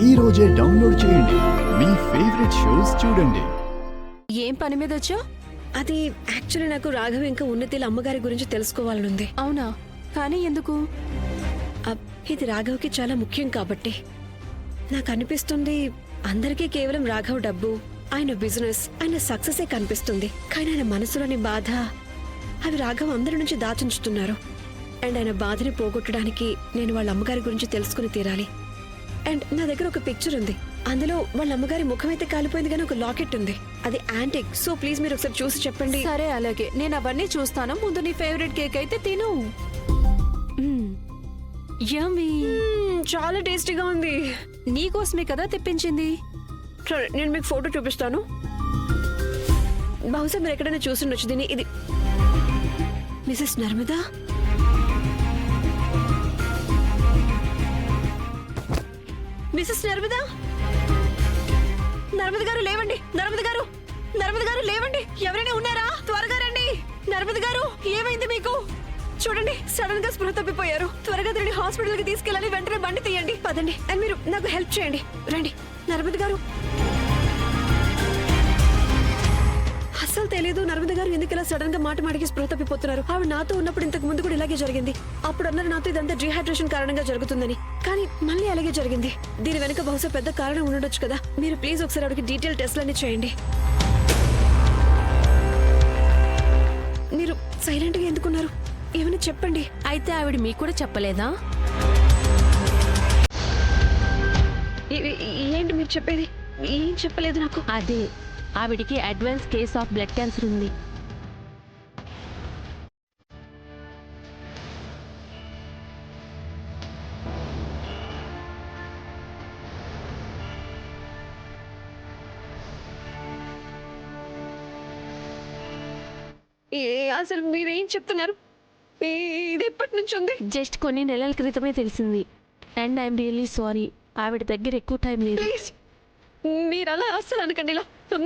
ఈ రోజే డౌన్లోడ్ చేయండి. మీ ఫేవరెట్ షోస్ చూడండి. ఏం పని మీద వచ్చా? అది యాక్చువల్లీ నాకు రాఘవ ఇంకా ఉన్నతిల అమ్మగారి గురించి తెలుసుకోవాలనుంది. అవునా? కానీ ఎందుకు? ఇది రాఘవ్కి చాలా ముఖ్యం కాబట్టి. నాకు అనిపిస్తుంది అందరికీ కేవలం రాఘవ్ డబ్బు, ఆయన బిజినెస్, ఆయన సక్సెసే కనిపిస్తుంది. కానీ ఆయన మనసులోని బాధ అవి రాఘవ్ అందరి నుంచి దాచుంచుతున్నారు. అండ్ ఆయన బాధని పోగొట్టడానికి నేను వాళ్ళ అమ్మగారి గురించి తెలుసుకుని తీరాలి. అండ్ నా దగ్గర ఒక పిక్చర్ ఉంది. అందులో వాళ్ళ అమ్మగారి ముఖం అయితే కాలిపోయింది, కానీ ఒక లాకెట్ ఉంది. అది యాంటిక్. సో ప్లీజ్ మీరు ఒకసారి చూసి చెప్పండి. సరే, అలాగే. నేను అవన్నీ చూస్తాను. ముందు నీ ఫేవరెట్ కేక్ అయితే తిను. యమ్మీ. చాలా టేస్టీగా ఉంది. నీకోసమే కదా తెప్పించింది. సరే, నేను మీకు ఫోటో చూపిస్తాను. బహుశా మీరు ఎక్కడైనా చూసిండొచ్చు దీన్ని. ఇది మిసెస్ నర్మదా. మిసెస్ నర్మదా, నర్మద గారు లేవండి. నర్మద గారు, నర్మద గారు లేవండి. ఎవరైనా ఉన్నారా? త్వరగా రండి. నర్మద గారు, ఏమైంది మీకు? చూడండి, సడన్ గా స్పృహ తప్పిపోయారు. త్వరగా తిరిగి హాస్పిటల్ కి తీసుకెళ్ళాలి. వెంటనే బండి తీయండి. పదండి. అండ్ మీరు నాకు హెల్ప్ చేయండి. రండి. నర్మద గారు, అస్సలు తెలియదు నర్మద గారు ఎందుకు ఇలా సడన్ గా మాటికి స్పృహ తప్పిపోతున్నారు. ఆవిడ నాతో ఉన్నప్పుడు ఇంతకు ముందు కూడా ఇలాగే జరిగింది. అప్పుడు అన్నారు నాతో ఇదంతా డిహైడ్రేషన్ కారణంగా జరుగుతుందని, కానీ మళ్ళీ అలాగే జరిగింది. దీని వెనుక బహుశా పెద్ద కారణం ఉండొచ్చు కదా. మీరు ప్లీజ్ ఒకసారి ఆవిడకి డీటెయిల్ టెస్ట్లన్నీ చేయండి. మీరు సైలెంట్ గా ఎందుకున్నారు? ఏమైనా చెప్పండి. అయితే ఆవిడ మీకు కూడా చెప్పలేదా? ఏంటి మీరు చెప్పేది? ఏం చెప్పలేదు నాకు. అదే, ఆవిడికి advance case of blood cancer ఉంది. అసలు మీరేం చెప్తున్నారు? ఇది ఎప్పటి నుంచి ఉంది? జస్ట్ కొన్ని నెలల క్రితమే తెలిసింది. And I'm really sorry. ఆవిడ దగ్గర ఎక్కువ టైం లేదు. ప్లీజ్ మీరు అలా అస్సలు అనకండి. ఇలా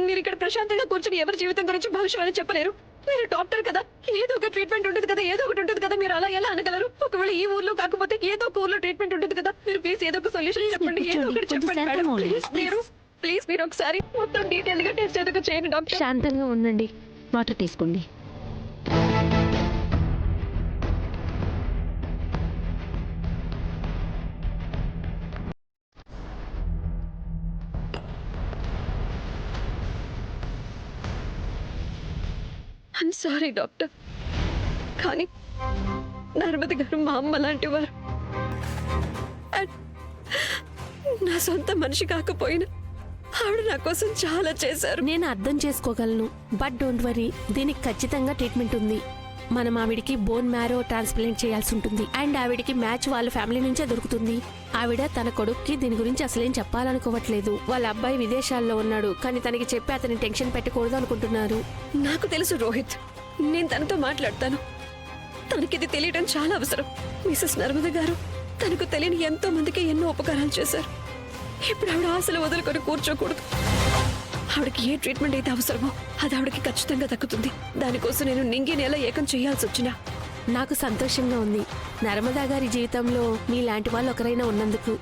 మీరు ఇక్కడ ప్రశాంతంగా కూర్చొని ఎవరి జీవితం గురించి భవిష్యత్తు చెప్పలేరు. మీరు డాక్టర్ కదా, ఏదో ఒక ట్రీట్మెంట్ ఉంటుంది కదా, ఏదో ఒకటి ఉంటుంది కదా. మీరు అలా ఎలా అనగలరు? ఒకవేళ ఈ ఊర్లో కాకపోతే ఏదో ఒక ఊర్లో ట్రీట్మెంట్ ఉంటుంది కదా. మీరు ప్లీజ్ ఏదో ఒక సొల్యూషన్ చెప్పండి. ఏదో ఒకటి చెప్పండి మేడం. ప్లీజ్ మీరు ఒకసారి మొత్తం డీటెయిల్ గా టెస్ట్ ఏదో చేయండి డాక్టర్. శాంతంగా ఉండండి. వాటర్ తీసుకోండి. ఐమ్ సారీ డాక్టర్, కానీ నర్మద గారు మా అమ్మ లాంటి వారు. నా సొంత మనిషి కాకపోయినా ఆవిడ నా కోసం చాలా చేశారు. నేను అర్థం చేసుకోగలను. బట్ డోంట్ వరీ, దీనికి ఖచ్చితంగా ట్రీట్మెంట్ ఉంది. మనం ఆవిడికి బోన్ మ్యారో ట్రాన్స్ప్లాంట్ చేయాల్సి ఉంటుంది. అండ్ ఆవిడికి మ్యాచ్ వాళ్ళ ఫ్యామిలీ నుంచే దొరుకుతుంది. ఆవిడ తన కొడుక్కి దీని గురించి అసలేం చెప్పాలనుకోవట్లేదు. వాళ్ళ అబ్బాయి విదేశాల్లో ఉన్నాడు, కానీ తనకి చెప్పి అతని టెన్షన్ పెట్టకూడదు అనుకుంటున్నారు. నాకు తెలుసు రోహిత్, నేను తనతో మాట్లాడతాను. తనకిది తెలియడం చాలా అవసరం. మిసెస్ నర్మద గారు తనకు తెలియని ఎంతో మందికి ఎన్నో ఉపకారాలు చేశారు. ఇప్పుడు ఆవిడ ఆశలు వదులుకొని కూర్చోకూడదు. ఆవిడకి ఏ ట్రీట్మెంట్ అయితే అవసరమో అది ఆవిడకి ఖచ్చితంగా దక్కుతుంది. దానికోసం నేను నింగి నేల ఏకం చేయాల్సి వచ్చినా నాకు సంతోషంగా ఉంది. నర్మదా గారి జీవితంలో మీలాంటి వాళ్ళు ఒకరైనా ఉన్నందుకు.